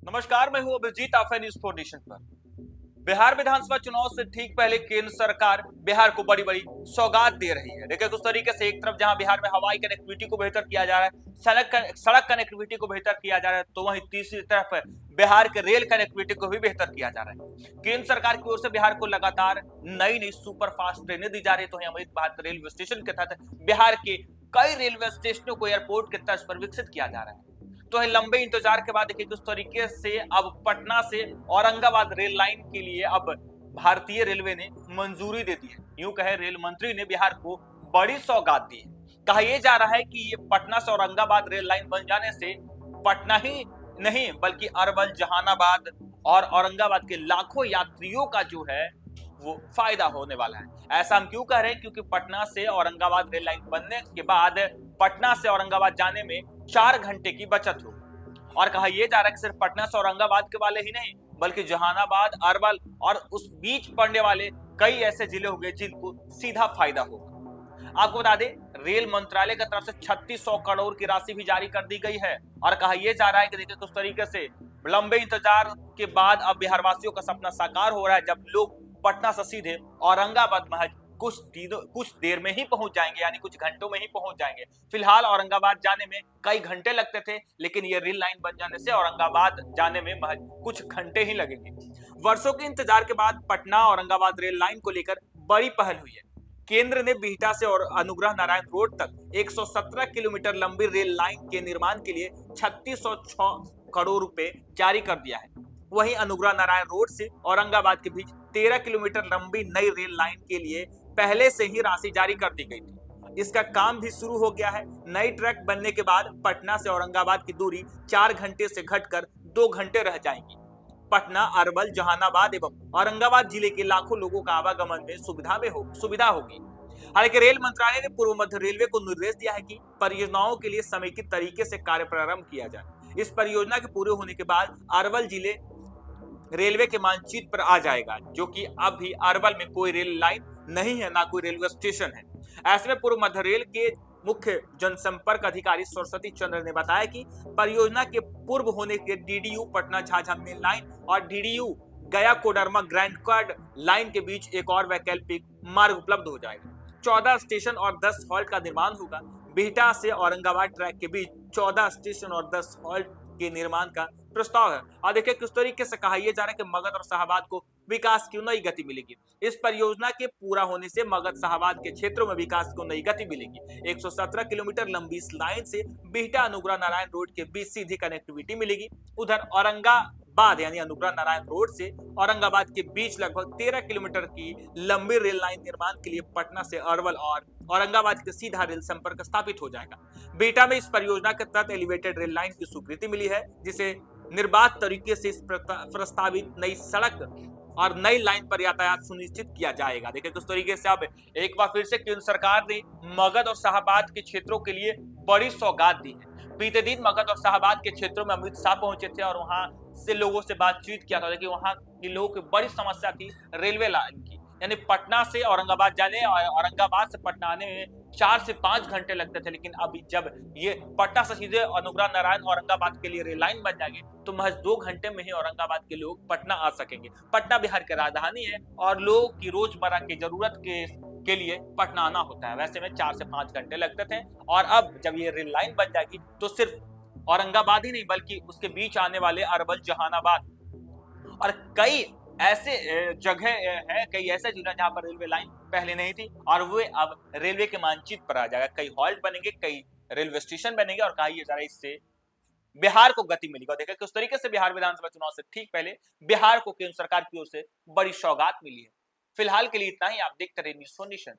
नमस्कार, मैं हूं अभिजीत, आप हैं न्यूज 4 नेशन पर। बिहार विधानसभा चुनाव से ठीक पहले केंद्र सरकार बिहार को बड़ी बड़ी सौगात दे रही है। देखिए, कुछ तरीके से एक तरफ जहां बिहार में हवाई कनेक्टिविटी को बेहतर किया जा रहा है, सड़क कनेक्टिविटी को बेहतर किया जा रहा है, तो वहीं तीसरी तरफ बिहार के रेल कनेक्टिविटी को भी बेहतर किया जा रहा है। केंद्र सरकार की ओर से बिहार को लगातार नई नई सुपर फास्ट ट्रेनें दी जा रही है। तो अमृत भारत रेलवे स्टेशन के तहत बिहार के कई रेलवे स्टेशनों को एयरपोर्ट के तर्ज पर विकसित किया जा रहा है। तो है लंबे इंतजार के बाद देखिए किस तरीके से अब पटना से औरंगाबाद रेल लाइन के लिए अब भारतीय रेलवे ने मंजूरी दे दी है। यूं कहे रेल मंत्री ने बिहार को बड़ी सौगात दी है। कहा यह जा रहा है कि ये पटना से औरंगाबाद रेल लाइन बन जाने से पटना ही नहीं बल्कि अरवल, जहानाबाद और औरंगाबाद के लाखों यात्रियों का जो है वो फायदा होने वाला है। ऐसा हम क्यों कह रहे हैं? क्योंकि पटना से औरंगाबाद रेल लाइन बनने के बाद पटना से औरंगाबाद जाने में 4 घंटे की बचत हो। और कहा यह जा रहा है कि सिर्फ पटना से औरंगाबाद के वाले ही नहीं बल्कि जहानाबाद, अरवल और उस बीच पड़ने वाले कई ऐसे जिले होंगे जिनको सीधा फायदा होगा। आपको बता दें, रेल मंत्रालय की तरफ से 3600 करोड़ की राशि भी जारी कर दी गई है। और कहा यह जा रहा है कि देखिए किस तरीके से लंबे इंतजार के बाद अब बिहार वासियों का सपना साकार हो रहा है, जब लोग पटना से सीधे औरंगाबाद महज कुछ देर में ही पहुंच जाएंगे, यानी कुछ घंटों में ही पहुंच जाएंगे। फिलहाल औरंगाबाद जाने में कई घंटे लगते थे, लेकिन ये रेल लाइन बन जाने से औरंगाबाद जाने में महज कुछ घंटे ही लगेंगे। वर्षों के इंतजार के बाद पटना औरंगाबाद रेल लाइन को लेकर बड़ी पहल हुई है। केंद्र ने बिहटा से और अनुग्रह नारायण रोड तक 117 किलोमीटर लंबी रेल लाइन के निर्माण के लिए 3606 करोड़ रुपए जारी कर दिया है। वहीं अनुग्रह नारायण रोड से औरंगाबाद के बीच 13 किलोमीटर लंबी नई रेल लाइन के लिए पहले से ही राशि जारी कर दी गई थी। इसका काम भी शुरू हो गया है। नई ट्रैक बनने के बाद पटना से औरंगाबाद की दूरी 4 घंटे से घटकर 2 घंटे रह जाएगी। पटना, अरवल, जहानाबाद एवं औरंगाबाद जिले के लाखों लोगों का आवागमन में सुविधा होगी। हालांकि रेल मंत्रालय ने पूर्व मध्य रेलवे को निर्देश दिया है कि परियोजनाओं के लिए समेकित तरीके से कार्य प्रारंभ किया जाए। इस परियोजना के पूरे होने के बाद अरवल जिले रेलवे के मानचित्र पर आ जाएगा, जो कि अब भी अरवल में कोई रेल लाइन नहीं है, ना कोई रेलवे स्टेशन है। ऐसे में पूर्व मध्य रेल के मुख्य जनसंपर्क अधिकारी सरस्वती चंद्र ने बताया कि परियोजना के पूर्व होने के DDU Patna Jhajha main line और डीडीयू गया कोडरमा ग्रैंड कार्ड लाइन के बीच एक और वैकल्पिक मार्ग उपलब्ध हो जाएगा। 14 स्टेशन और 10 हॉल्ट का निर्माण होगा। बिहटा से औरंगाबाद ट्रैक के बीच 14 स्टेशन और 10 हॉल्ट के निर्माण का प्रस्ताव है। और देखिए किस तरीके से कहा यह जा रहा है कि मगध और शाहबाद को विकास की नई गति मिलेगी। इस परियोजना के पूरा होने से मगध शाहबाद के क्षेत्रों में विकास को नई गति मिलेगी। 117 किलोमीटर लंबी इस लाइन से बिहटा अनुग्रह नारायण रोड के बीच सीधी कनेक्टिविटी मिलेगी। उधर औरंगाबाद यानी अनुग्रह नारायण रोड से औरंगाबाद के बीच लगभग 13 किलोमीटर की लंबी रेल लाइन निर्माण के लिए पटना से अरवल और औरंगाबाद के सीधा रेल संपर्क स्थापित हो जाएगा। बिहटा में इस परियोजना के तहत एलिवेटेड रेल लाइन की स्वीकृति मिली है, जिसे निर्बाध तरीके से इस प्रस्तावित नई सड़क और नई लाइन पर यातायात सुनिश्चित किया जाएगा। देखिए किस तरीके से अब एक बार फिर से केंद्र सरकार ने मगध और शाहबाद के क्षेत्रों के लिए बड़ी सौगात दी है। बीते दिन मगध और शाहबाद के क्षेत्रों में अमित शाह पहुंचे थे और वहां से लोगों से बातचीत किया था। देखिए वहां के लोगों की बड़ी समस्या थी रेलवे लाइन की, यानी पटना से औरंगाबाद जाने और औरंगाबाद से पटना आने में 4 से 5 घंटे लगते थे। लेकिन अभी जब ये पटना से सीधे अनुग्रह नारायण औरंगाबाद के लिए रेल लाइन बन जाएगी तो महज 2 घंटे में ही औरंगाबाद के लोग पटना आ सकेंगे। पटना बिहार की राजधानी है और लोगों की रोजमर्रा की जरूरत के लिए पटना आना होता है। वैसे में 4 से 5 घंटे लगते थे और अब जब ये रेल लाइन बन जाएगी तो सिर्फ औरंगाबाद ही नहीं बल्कि उसके बीच आने वाले अरवल, जहानाबाद और कई ऐसे जगह है, कई ऐसे जिला जहां पर रेलवे लाइन पहले नहीं थी और वे अब रेलवे के मानचित्र पर आ जाएगा। कई हॉल्ट बनेंगे, कई रेलवे स्टेशन बनेंगे और कहा जा रहा है इससे बिहार को गति मिलेगी। और देखिए किस तरीके से बिहार विधानसभा चुनाव से ठीक पहले बिहार को केंद्र सरकार की ओर से बड़ी सौगात मिली है। फिलहाल के लिए इतना ही। आप देखते रहिए न्यूज़ 4 नेशन।